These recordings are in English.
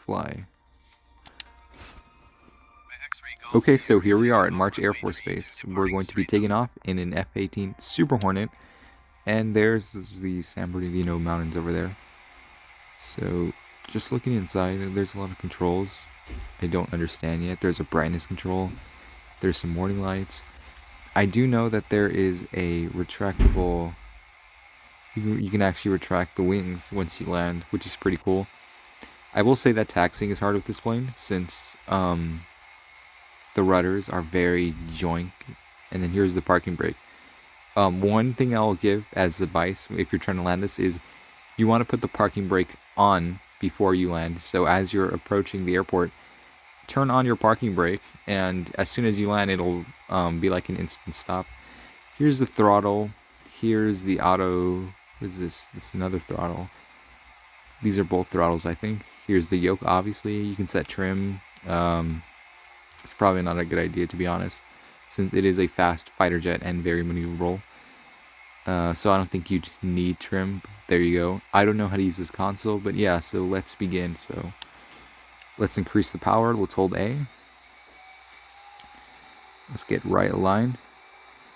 fly. Okay, so here we are at March Air Force Base. We're going to be taking off in an F-18 Super Hornet, and there's the San Bernardino Mountains over there. So, just looking inside, there's a lot of controls I don't understand yet. There's a brightness control, there's some warning lights. I do know that there is a retractable, you can actually retract the wings once you land, which is pretty cool. I will say that taxiing is hard with this plane, since the rudders are very joink. And then here's the parking brake. One thing I'll give as advice if you're trying to land this is you want to put the parking brake on before you land. So as you're approaching the airport, turn on your parking brake, and as soon as you land, it'll be like an instant stop. Here's the throttle. Here's the auto. What is this? This is another throttle. These are both throttles, I think. Here's the yoke. Obviously, you can set trim. It's probably not a good idea, to be honest, since it is a fast fighter jet and very maneuverable. So I don't think you'd need trim. There you go. I don't know how to use this console, but yeah, so let's begin. So let's increase the power. Let's hold A. Let's get right aligned.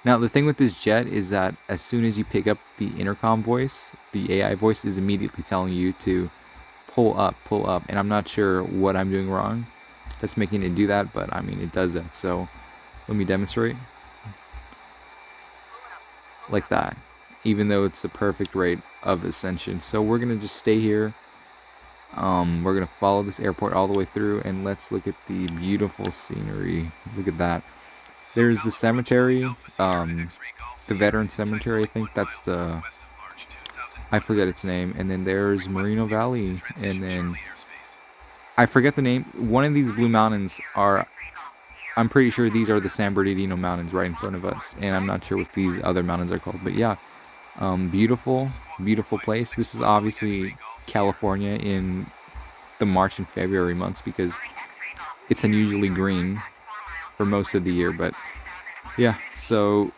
Now, the thing with this jet is that as soon as you pick up the intercom voice, the AI voice is immediately telling you to pull up, and I'm not sure what I'm doing wrong that's making it do that, but I mean, it does that. So let me demonstrate. Like that, even though it's a perfect rate of ascension. So we're gonna just stay here. We're gonna follow this airport all the way through, and let's look at the beautiful scenery. Look at that. There's the cemetery, the Veteran Cemetery, I think that's the, I forget its name. And then there's Moreno Valley, and then I forget the name. One of these blue mountains are, I'm pretty sure these are the San Bernardino Mountains right in front of us, and I'm not sure what these other mountains are called, but yeah, beautiful, beautiful place. This is obviously California in the March and February months because it's unusually green for most of the year, but yeah, so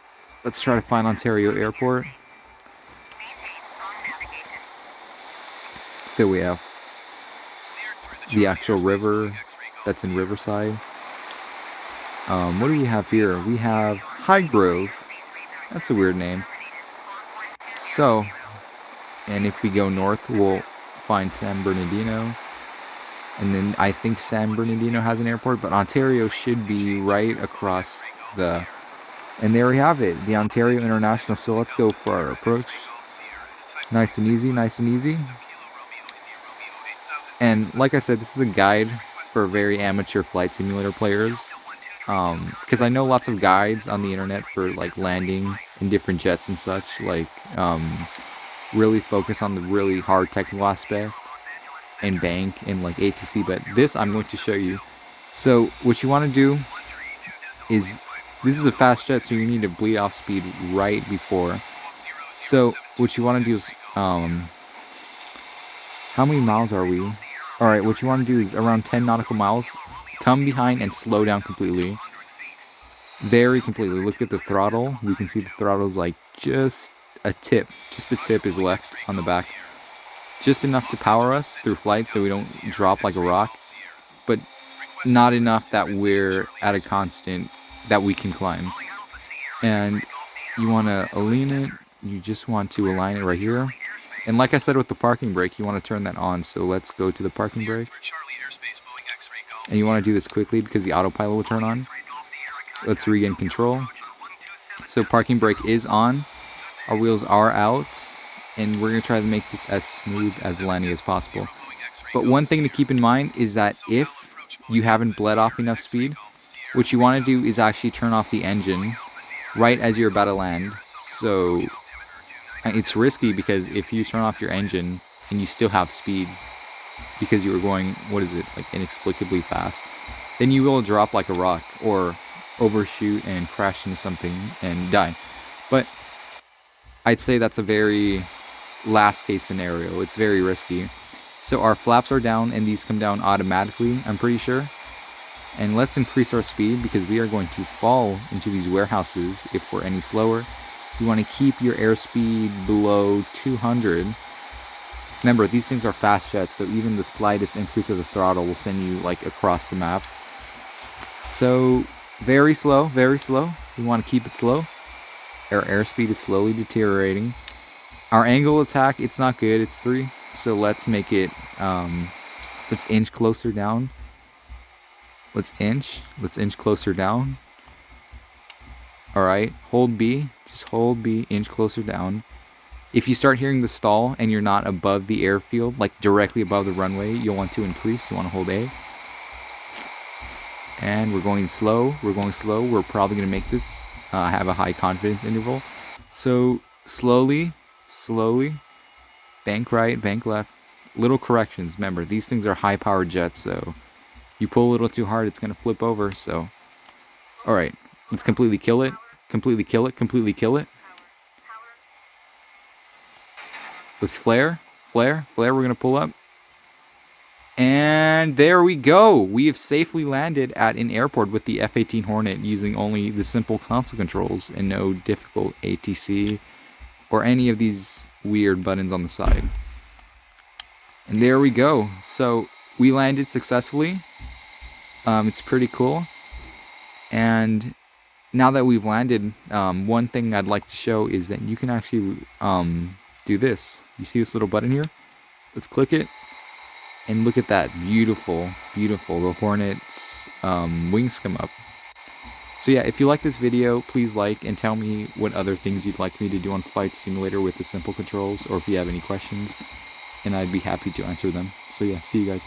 let's try to find Ontario Airport. So we have the actual river that's in Riverside. What do we have here? We have High Grove. That's a weird name. So, and if we go north, we'll find San Bernardino. And then I think San Bernardino has an airport, but Ontario should be right across the... And there we have it, the Ontario International. So let's go for our approach. Nice and easy, nice and easy. And like I said, this is a guide for very amateur flight simulator players. Because I know lots of guides on the internet for like landing in different jets and such, like really focus on the really hard technical aspect and bank and like A to C, but this I'm going to show you. So what you want to do is, this is a fast jet, so you need to bleed off speed right before. So what you want to do is, how many miles are we? Alright, what you want to do is around 10 nautical miles, come behind and slow down completely. Very completely. Look at the throttle. We can see the throttle's like just a tip is left on the back. Just enough to power us through flight so we don't drop like a rock, but not enough that we're at a constant that we can climb. And you want to align it. You just want to align it right here. And like I said with the parking brake, you want to turn that on. So let's go to the parking brake. And you want to do this quickly because the autopilot will turn on. Let's regain control. So parking brake is on. Our wheels are out. And we're going to try to make this as smooth as landing as possible. But one thing to keep in mind is that if you haven't bled off enough speed, what you want to do is actually turn off the engine right as you're about to land. So it's risky because if you turn off your engine and you still have speed because you were going, what is it, like inexplicably fast, then you will drop like a rock or overshoot and crash into something and die. But I'd say that's a very last case scenario. It's very risky. So our flaps are down and these come down automatically, I'm pretty sure. And let's increase our speed because we are going to fall into these warehouses if we're any slower. You want to keep your airspeed below 200. Remember, these things are fast jets, so even the slightest increase of the throttle will send you like across the map. So very slow, very slow. We want to keep it slow. Our airspeed is slowly deteriorating. Our angle attack, it's not good. It's 3. So let's make it, let's inch closer down. Let's inch closer down. Alright, hold B. Just hold B, inch closer down. If you start hearing the stall and you're not above the airfield, like directly above the runway, you'll want to increase. You want to hold A. And we're going slow. We're going slow. We're probably going to make this have a high confidence interval. So slowly, slowly, bank right, bank left. Little corrections. Remember, these things are high-powered jets, so you pull a little too hard, it's going to flip over. So, all right, let's completely kill it. Completely kill it. Completely kill it. Let's flare, flare, flare. We're going to pull up. And there we go. We have safely landed at an airport with the F-18 Hornet using only the simple console controls and no difficult ATC or any of these weird buttons on the side. And there we go. So we landed successfully. It's pretty cool. And now that we've landed, one thing I'd like to show is that you can actually do this. You see this little button here? Let's click it. And look at that, beautiful, beautiful, the Hornet's wings come up. So yeah, if you like this video, please like and tell me what other things you'd like me to do on Flight Simulator with the simple controls, or if you have any questions, and I'd be happy to answer them. So yeah, see you guys.